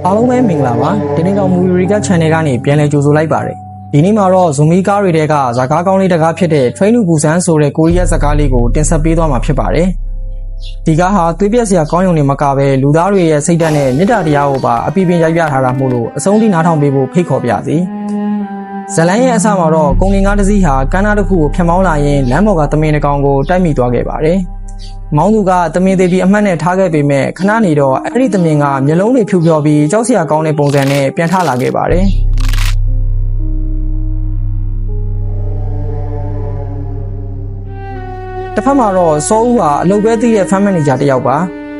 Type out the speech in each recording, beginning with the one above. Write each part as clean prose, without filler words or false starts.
အားလုံးပဲမင်္ဂလာပါဒီနေ့တော့ Movie Recap Channel ကနေပြန်လည်ကြိုဆိုလိုက်ပါတယ်ဒီနေ့မှာတော့ Zombie ကားတွေတဲကဇာကားကောင်းလေးတစ်ကားဖြစ်တဲ့ Train to Busan ဆိုတဲ့ကိုရီးယားဇာကားလေးကိုတင်ဆက်ပေးသွားမှာဖြစ်ပါတယ်ဒီကားဟာသွေးပြက်စရာကောင်းရုံနဲ့မကပဲလူသားတွေရဲ့စိတ်ဓာတ်နဲ့မေတ္တာတရားကိုပါအပြည့်ပြည့်ရိုက်ပြထားတာမို့လို့အဆုံးထိနားထောင်ပေးဖို့ဖိတ်ခေါ်ပါရစေဇလန်ရဲ့အစမှာတော့ကုန်လင်ကားတစ်စီးဟာကမ်းနားတစ်ခုကိုဖျက်မောင်းလာရင်လမ်းပေါ်ကသမင်တစ်ကောင်ကိုတိုက်မိသွားခဲ့ပါတယ်မောင်းသူကသမင်သေးပြီးအမှတ်နဲ့ထားခဲ့ပေမဲ့ခဏနေတော့အဲ့ဒီသမင်ကမျက်လုံးတွေဖြူဖြောပြီးကြောက်စရာကောင်းတဲ့ပုံစံနဲ့ပြန်ထလာခဲ့ပါတယ်တစ်ဖက်မှာတော့စောဦးဟာအလုပ်ပဲသိတဲ့ fan manager တစ်ယောက်ပါ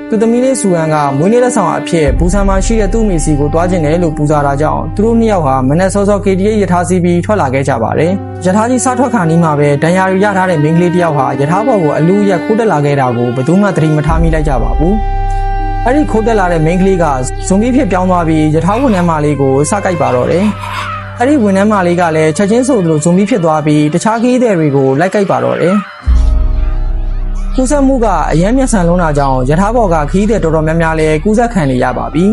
သူသမီးလေးဆူဟန်ကမွေးနေ့လက်ဆောင်အဖြစ်ဘူဆန်မှာရှိတဲ့သူ့မိစီကိုတွားကျင်တယ်လို့ပူဇော်တာကြောင့်သူတို့နှစ်ယောက်ဟာမနက်စောစော KTX ရထားစီးပြီးထွက်လာခဲ့ကြပါတယ်ရထားကြီးစားထွက်ခါနီးမှာပဲဒဏ်ရာရထားတဲ့မိန်းကလေးတစ်ယောက်ဟာရထားပေါ်ကိုအလူရက်ခိုးတက်လာခဲ့တာကိုဘယ်သူမှသတိမထားမိလိုက်ကြပါဘူးအဲ့ဒီခိုးတက်လာတဲ့မိန်းကလေးကဇွန်ဘီဖြစ်ပြောင်းသွားပြီးရထားဝန်ထမ်းမလေးကိုစကိုက်ပါတော့တယ်အဲ့ဒီဝန်ထမ်းမလေးကလည်းချက်ချင်းဆိုသလိုဇွန်ဘီဖြစ်သွားပြီးတခြားခီးသည်တွေကိုလိုက်ကိုက်ပါတော့တယ်ကူးစက်မှုကအရန်မျက်စံလုံးတာကြောင့်ရထားပေါ်ကခီးတဲ့တော်တော်များများလဲကူးစက်ခံနေရပါပြီ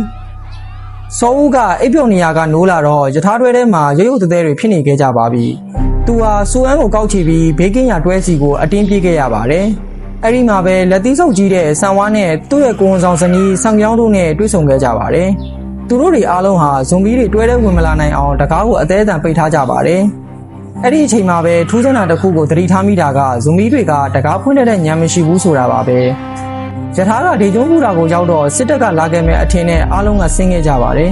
။စောဦးကအိပ်ပျော်နေရကနိုးလာတော့ရထားတွဲထဲမှာရုပ်ရုပ်သဲတွေဖြစ်နေခဲ့ကြပါပြီ။သူဟာစူအန်ကိုကောက်ချပြီးဘေးကင်းရတွဲစီကိုအတင်းပြေးခဲ့ရပါတယ်။အဲ့ဒီမှာပဲလက်သီးဆုပ်ကြီးတဲ့ဆန်ဝါနဲ့သူ့ရဲ့ကိုဝန်ဆောင်ဇနီးဆန်ကြောင်းတို့နဲ့တွေ့ဆုံခဲ့ကြပါတယ်။သူတို့တွေအားလုံးဟာဇွန်ဘီတွေတွဲထဲဝင်မလာနိုင်အောင်တကားကိုအသေးအတန်ပိတ်ထားကြပါတယ်။အဲ့ဒီအချိန်မှာပဲထူးဆန်းတာတစ်ခုကိုသတိထားမိတာကဇွန်ဘီတွေကတကားဖွင့်တဲ့ညံမရှိဘူးဆိုတာပါပဲရထားကဒေကျုံးပူတာကိုရောက်တော့စစ်တပ်ကလာခဲ့မဲ့အထင်နဲ့အားလုံးကဆင်းခဲ့ကြပါတယ်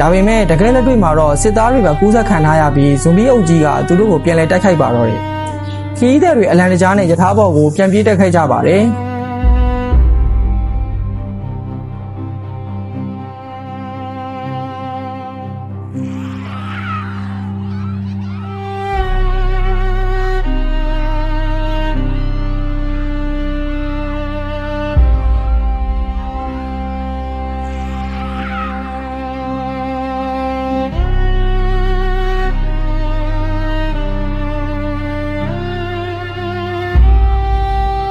ဒါပေမဲ့တကယ်လက်တွေ့မှာတော့စစ်သားတွေကကူးစက်ခံထားရပြီးဇွန်ဘီအုပ်ကြီးကသူတို့ကိုပြန်လဲတိုက်ခိုက်ပါတော့တယ်ခီးတဲ့တွေအလံတကြားနဲ့ရထားပေါ်ကိုပြန်ပြေးတက်ခိုက်ကြပါတယ်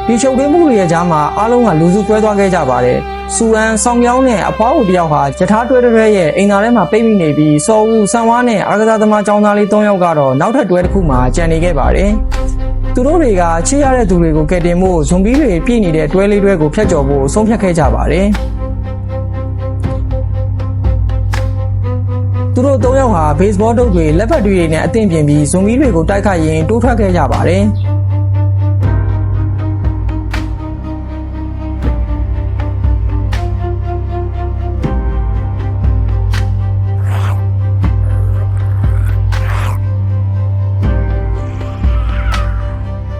ဒီချုပ်တွင်းမှုတွေရဲ့ကြားမှာအားလုံးကလူစုကွဲသွားခဲ့ကြပါတယ်။စူအန်ဆောင်ပြောင်းနဲ့အဖွားဦးတယောက်ဟာရထားတွဲတွဲရဲ့အိမ်သားထဲမှာပိတ်မိနေပြီးစောဦးဆန်ဝါနဲ့အားကစားသမားចောင်းသားလေး၃ယောက်ကတော့နောက်ထပ်တွဲတစ်ခုမှာကြံနေခဲ့ပါတယ်။သူတို့တွေကချစ်ရတဲ့သူတွေကိုကယ်တင်ဖို့ဇွန်ဘီတွေပြည့်နေတဲ့တွဲလေးတွဲကိုဖျက်ကျော်ဖို့ဆုံးဖြတ်ခဲ့ကြပါတယ်။သူတို့၃ယောက်ဟာဘေ့စ်ဘောတုပ်တွေလက်ဖက်တွေနဲ့အသင့်ပြင်ပြီးဇွန်ဘီတွေကိုတိုက်ခိုက်ရင်းတိုးထွက်ခဲ့ကြပါတယ်။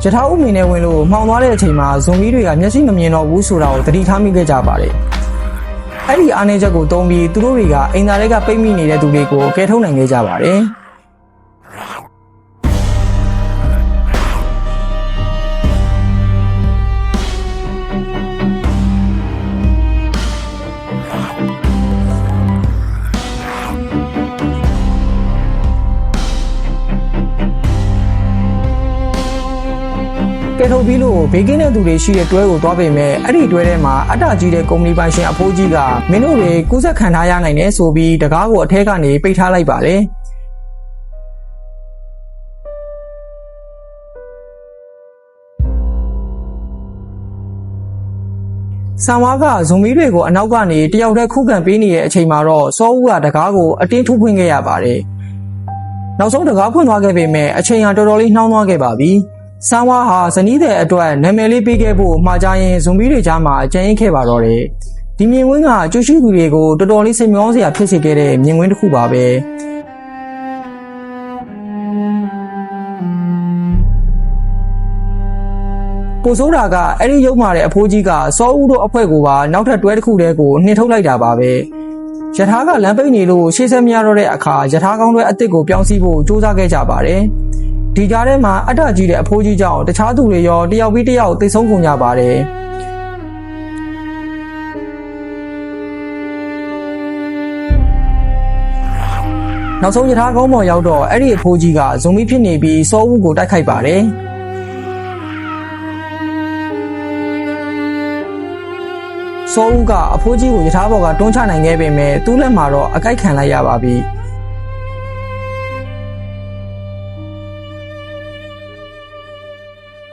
ရထားဦးမင်းနဲ့ဝင်လို့မှောင်သွားတဲ့အချိန်မှာဇွန်ဘီတွေကမျက်စိမမြင်တော့ဘူးဆိုတာကိုသတိထားမိခဲ့ကြပါတယ်။အဲ့ဒီအားနည်းချက်ကိုသုံးပြီးသူတို့တွေကအိမ်သားတွေကပိတ်မိနေတဲ့သူတွေကိုကယ်ထုတ်နိုင်ခဲ့ကြပါတယ်။ကဲထုတ်ပြီးလို့ဘေးကင်းတဲ့သူတွေရှိတဲ့တွဲကိုသွားပေမဲ့အဲ့ဒီတွဲထဲမှာအတ္တကြီးတဲ့ကုမ္ပဏီပိုင်ရှင်အဖိုးကြီးကမင်းတို့တွေကူးစက်ခံထားရနိုင်တယ်ဆိုပြီးတကားကိုအထက်ကနေပိတ်ထားလိုက်ပါတယ်ဆန်ဝါကဇွန်ဘီတွေကိုအနောက်ကနေတယောက်တည်းခုခံပေးနေတဲ့အချိန်မှာတော့စောဦးကတကားကိုအတင်းထုတ်ဖွင့်ခဲ့ရပါတယ်နောက်ဆုံးတကားဖွင့်သွားခဲ့ပေမဲ့အချိန်ဟာတော်တော်လေးနှောင်းသွားခဲ့ပါပြီဆန်ဝါဟာဇနီးတဲ့အတွက်နာမည်လေးပေးခဲ့ဖို့မှာကြရင်ဇွန်ဘီတွေကြားမှာအကြံရင်ခဲ့ပါတော့တယ်ဒီမြင်ကွင်းကကျူရှိသူတွေကိုတော်တော်လေးစိတ်မျောစရာဖြစ်စေခဲ့တဲ့မြင်ကွင်းတစ်ခုပါပဲပိုဆိုးတာကအဲ့ဒီရုပ်မာတဲ့အဖိုးကြီးကစောဦးတို့အဖွဲ့ကိုပါနောက်ထပ်တွဲတစ်ခုတည်းကိုနှင်ထုတ်လိုက်တာပါပဲရထားကလမ်းပိတ်နေလို့ရှေ့ဆက်မရတော့တဲ့အခါရထားကောင်းတွဲအစ်စ်ကိုပြောင်းစီးဖို့စူးစမ်းခဲ့ကြပါတယ်ဒီကြားထဲမှာအတ္တကြီးတဲ့အဖိုးကြီးကြောင့်တခြားသူတွေရောတယောက်ပြီးတယောက်သိဆုံးကုန်ကြပါတယ်နောက်ဆုံးရထားကောင်းပေါ်ရောက်တော့အဲ့ဒီအဖိုးကြီးကဇွန်ဘီဖြစ်နေပြီးစောဦးကိုတိုက်ခိုက်ပါတယ် စောဦးကအဖိုးကြီးကိုယထာဘော်ကတွန်းချနိုင်ခဲ့ပေမဲ့သူ့လက်မှာတော့အကိုက်ခံလိုက်ရပါပြီ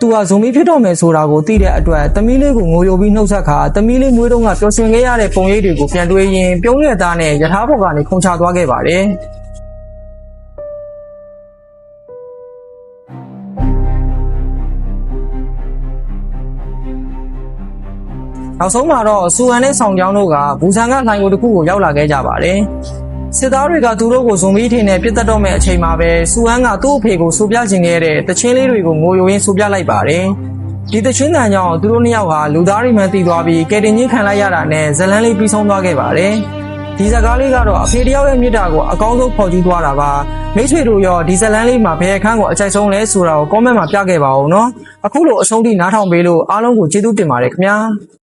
သူကဇွန်မီဖြစ်တော့မယ်ဆိုတာကိုသိတဲ့အတွက်သမီးလေးကိုငိုယိုပြီးနှုတ်ဆက်ခါသမီးလေးမွေးတုန်းကပျော်ရွှင်ခဲ့ရတဲ့ပုံရိပ်တွေကိုပြန်တွေးရင်းပြုံးရတဲ့သားနဲ့ယထာဘော်ကနေခုန်ချသွားခဲ့ပါတယ်နောက်ဆုံးမှာတော့စူအန်နဲ့ဆောင်ကျောင်းတို့ကဘူဆန်ကလှိုင်ကိုတစ်ခုကိုရောက်လာခဲ့ကြပါတယ်။စစ်သားတွေကသူတို့ကိုဇွန်မီထင်းနဲ့ပြစ်တက်တော့မဲ့အချိန်မှာပဲစူအန်ကသူ့အဖေကိုဆိုပြချင်ခဲ့တဲ့တချင်းလေးတွေကိုငိုယိုရင်းဆိုပြလိုက်ပါတယ်။ဒီတချင်းတန်ကြောင့်သူတို့နှစ်ယောက်ဟာလူသားတွေမှန်တည်သွားပြီးကယ်တင်ချင်းခံလိုက်ရတာနဲ့ဇလန်းလေးပြီးဆုံးသွားခဲ့ပါတယ်။ဒီဇာတ်ကားလေးကတော့အဖေတယောက်ရဲ့မြစ်တာကိုအကောင်းဆုံးဖော်ကျူးသွားတာပါ။မိတ်ဆွေတို့ရောဒီဇလန်းလေးမှာဘယ်အခန်းကိုအကြိုက်ဆုံးလဲဆိုတာကို comment မှာပြခဲ့ပါဦးနော်။အခုလိုအဆုံးထိနားထောင်ပေးလို့အားလုံးကိုကျေးဇူးတင်ပါတယ်ခင်ဗျာ။